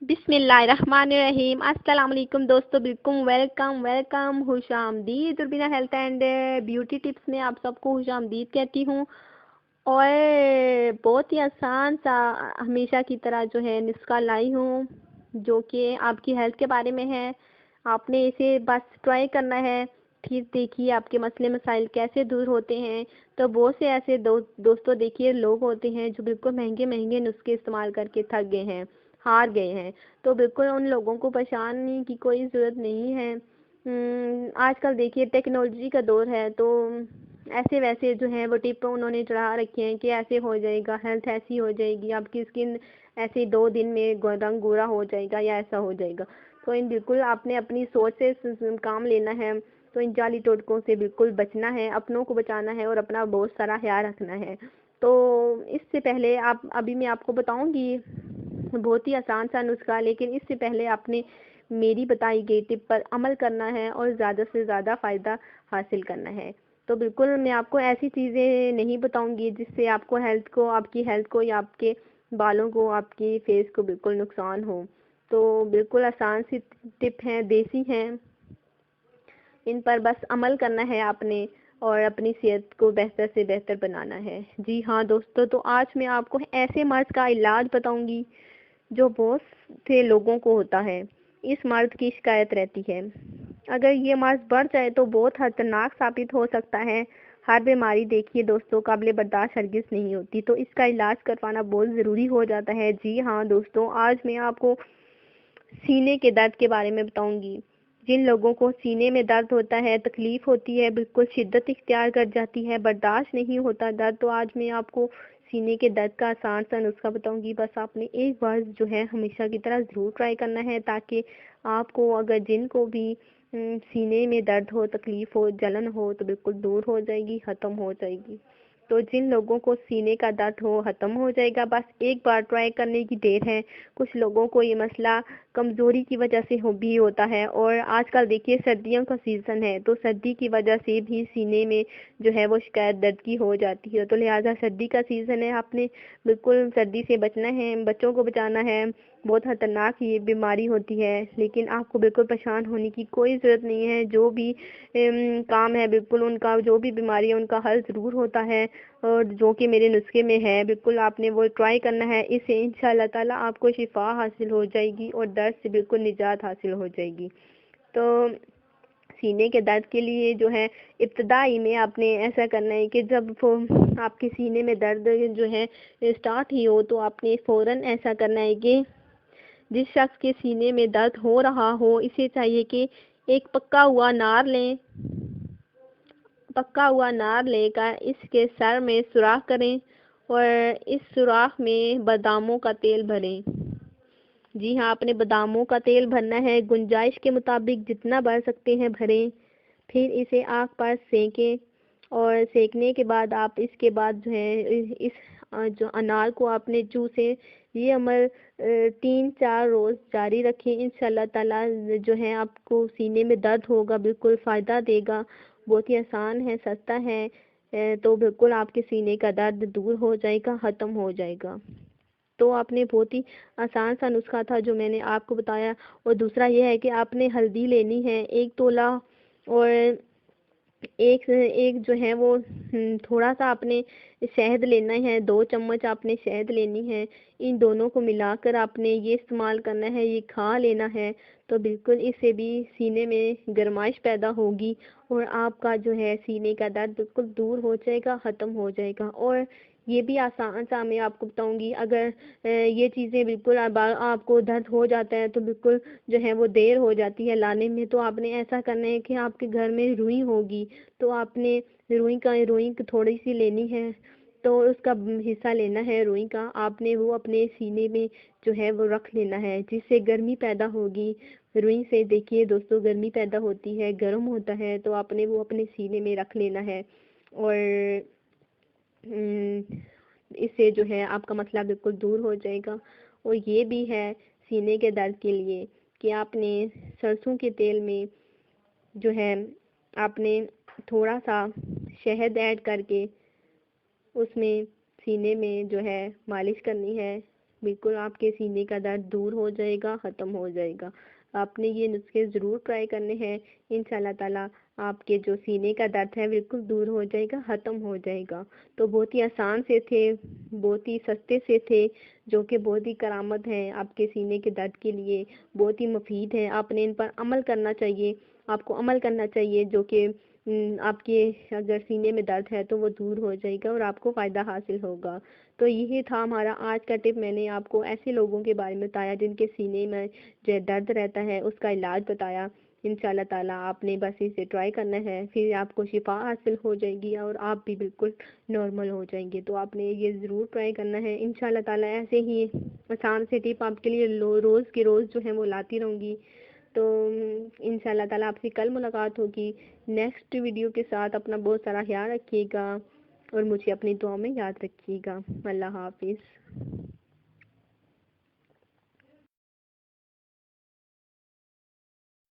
बिस्मिल्लाहिर्रहमानिर्रहीम। अस्सलाम वालेकुम दोस्तों, बिल्कुल वेलकम खुश आमदीद। Rubina health and beauty tips में आप सबको खुश आमदीद कहती हूँ। और बहुत ही आसान सा हमेशा की तरह जो है नुस्खा लाई हूँ, जो कि आपकी हेल्थ के बारे में है। आपने इसे बस ट्राई करना है, फिर देखिए आपके मसले मसाइल कैसे दूर होते हैं। तो बहुत से ऐसे दोस्तों देखिए लोग होते हैं जो बिल्कुल महंगे महंगे नुस्खे इस्तेमाल करके थक गए हैं, हार गए हैं। तो बिल्कुल उन लोगों को परेशानी की कोई ज़रूरत नहीं है। आजकल देखिए टेक्नोलॉजी का दौर है, तो ऐसे वैसे जो है वो टिप उन्होंने चढ़ा रखे हैं कि ऐसे हो जाएगा, हेल्थ ऐसी हो जाएगी, आपकी स्किन ऐसे 2 दिन में रंग गोरा हो जाएगा या ऐसा हो जाएगा। तो इन बिल्कुल आपने अपनी सोच से काम लेना है। तो इन जाली टोटकों से बिल्कुल बचना है, अपनों को बचाना है और अपना बहुत सारा ख्याल रखना है। तो इससे पहले अभी मैं आपको बताऊंगी बहुत ही आसान सा नुस्खा, लेकिन इससे पहले आपने मेरी बताई गई टिप पर अमल करना है और ज़्यादा से ज़्यादा फ़ायदा हासिल करना है। तो बिल्कुल मैं आपको ऐसी चीज़ें नहीं बताऊंगी जिससे आपको आपकी हेल्थ को या आपके बालों को, आपकी फेस को बिल्कुल नुकसान हो। तो बिल्कुल आसान सी टिप हैं, देसी हैं, इन पर बस अमल करना है आपने और अपनी सेहत को बेहतर से बेहतर बनाना है। जी हाँ दोस्तों, तो आज मैं आपको ऐसे मर्ज का इलाज बताऊंगी जो बहुत से लोगों को होता है। इस मर्ज की शिकायत रहती है। अगर ये मर्ज बढ़ जाए तो बहुत खतरनाक साबित हो सकता है। हर बीमारी देखिए दोस्तों काबिल बर्दाश्त हरगिज नहीं होती, तो इसका इलाज करवाना बहुत ज़रूरी हो जाता है। जी हाँ दोस्तों, आज मैं आपको सीने के दर्द के बारे में बताऊंगी। जिन लोगों को सीने में दर्द होता है, तकलीफ होती है, बिल्कुल शिद्दत इख्तियार कर जाती है, बर्दाश्त नहीं होता दर्द, तो आज मैं आपको सीने के दर्द का आसान सा नुस्खा बताऊंगी। बस आपने एक बार जो है हमेशा की तरह ज़रूर ट्राई करना है, ताकि आपको अगर जिनको भी सीने में दर्द हो, तकलीफ हो, जलन हो, तो बिल्कुल दूर हो जाएगी, ख़त्म हो जाएगी। तो जिन लोगों को सीने का दर्द हो, ख़त्म हो जाएगा, बस एक बार ट्राई करने की देर है। कुछ लोगों को ये मसला कमज़ोरी की वजह से भी होता है, और आजकल देखिए सर्दियों का सीज़न है, तो सर्दी की वजह से भी सीने में जो है वो शिकायत दर्द की हो जाती है। तो लिहाजा सर्दी का सीज़न है, आपने बिल्कुल सर्दी से बचना है, बच्चों को बचाना है। बहुत खतरनाक ये बीमारी होती है, लेकिन आपको बिल्कुल परेशान होने की कोई ज़रूरत नहीं है। जो भी काम है बिल्कुल उनका, जो भी बीमारी है उनका हल ज़रूर होता है, और जो कि मेरे नुस्खे में है। बिल्कुल आपने वो ट्राई करना है, इससे इंशाअल्लाह ताला आपको शिफा हासिल हो जाएगी और दर्द से बिल्कुल निजात हासिल हो जाएगी। तो सीने के दर्द के लिए जो है इब्तदाई में आपने ऐसा करना है कि जब आपके सीने में दर्द जो है स्टार्ट ही हो, तो आपने फ़ौरन ऐसा करना है कि जिस शख्स के सीने में दर्द हो रहा हो, इसे चाहिए कि एक पक्का हुआ नार लेकर इसके सर में सुराख करें और इस सुराख में बादामों का तेल भरें। जी हाँ, आपने बादामों का तेल भरना है, गुंजाइश के मुताबिक जितना भर सकते हैं भरें। फिर इसे आग पर सेकें, और सेकने के बाद आप इसके बाद जो है इस जो अनार को आपने चूसे। ये अमल 3-4 रोज़ जारी रखें, इंशाल्लाह ताला जो है आपको सीने में दर्द होगा बिल्कुल फ़ायदा देगा। बहुत ही आसान है, सस्ता है, तो बिल्कुल आपके सीने का दर्द दूर हो जाएगा, ख़त्म हो जाएगा। तो आपने बहुत ही आसान सा नुस्खा था जो मैंने आपको बताया। और दूसरा ये है कि आपने हल्दी लेनी है 1 तोला, और एक एक जो है वो थोड़ा सा आपने शहद लेना है, 2 चम्मच आपने शहद लेनी है। इन दोनों को मिलाकर आपने ये इस्तेमाल करना है, ये खा लेना है। तो बिल्कुल इससे भी सीने में गर्माइश पैदा होगी और आपका जो है सीने का दर्द बिल्कुल दूर हो जाएगा, ख़त्म हो जाएगा। और ये भी आसान सा मैं आपको बताऊंगी, अगर ये चीज़ें बिल्कुल आपको दर्द हो जाता है तो बिल्कुल जो है वो देर हो जाती है लाने में, तो आपने ऐसा करना है कि आपके घर में रुई होगी, तो आपने रुई थोड़ी सी लेनी है, तो उसका हिस्सा लेना है रुई का, आपने वो अपने सीने में जो है वो रख लेना है, जिससे गर्मी पैदा होगी। रुई से देखिए दोस्तों गर्मी पैदा होती है, गर्म होता है, तो आपने वो अपने सीने में रख लेना है। और इससे जो है आपका मसला बिल्कुल दूर हो जाएगा। और ये भी है सीने के दर्द के लिए कि आपने सरसों के तेल में जो है आपने थोड़ा सा शहद ऐड करके उसमें सीने में जो है मालिश करनी है। بالकुल आपके सीने का दर्द दूर हो जाएगा, ख़त्म हो जाएगा। आपने ये नुस्खे ज़रूर ट्राई करने हैं। इंशाल्लाह ताला आपके जो सीने का दर्द है बिल्कुल दूर हो जाएगा, ख़त्म हो जाएगा। तो बहुत ही आसान से थे, बहुत ही सस्ते से थे, जो कि बहुत ही करामत हैं आपके सीने के दर्द के लिए, बहुत ही मुफीद है। आपने इन पर अमल करना चाहिए, आपको अमल करना चाहिए, जो कि आपके अगर सीने में दर्द है तो वो दूर हो जाएगा और आपको फ़ायदा हासिल होगा। तो यही था हमारा आज का टिप। मैंने आपको ऐसे लोगों के बारे में बताया जिनके सीने में जो दर्द रहता है, उसका इलाज बताया। इंशाल्लाह ताला आपने बस इसे ट्राई करना है, फिर आपको शिफा हासिल हो जाएगी और आप भी बिल्कुल नॉर्मल हो जाएंगे। तो आपने ये ज़रूर ट्राई करना है। इंशाल्लाह ताला ऐसे ही आसान से टिप आपके लिए रोज़ की रोज़ जो है वो लाती रहूँगी। तो इंशाल्लाह ताला आपसे कल मुलाकात होगी नेक्स्ट वीडियो के साथ। अपना बहुत सारा ख्याल रखिएगा और मुझे अपनी दुआ में याद रखिएगा। अल्लाह हाफिज़।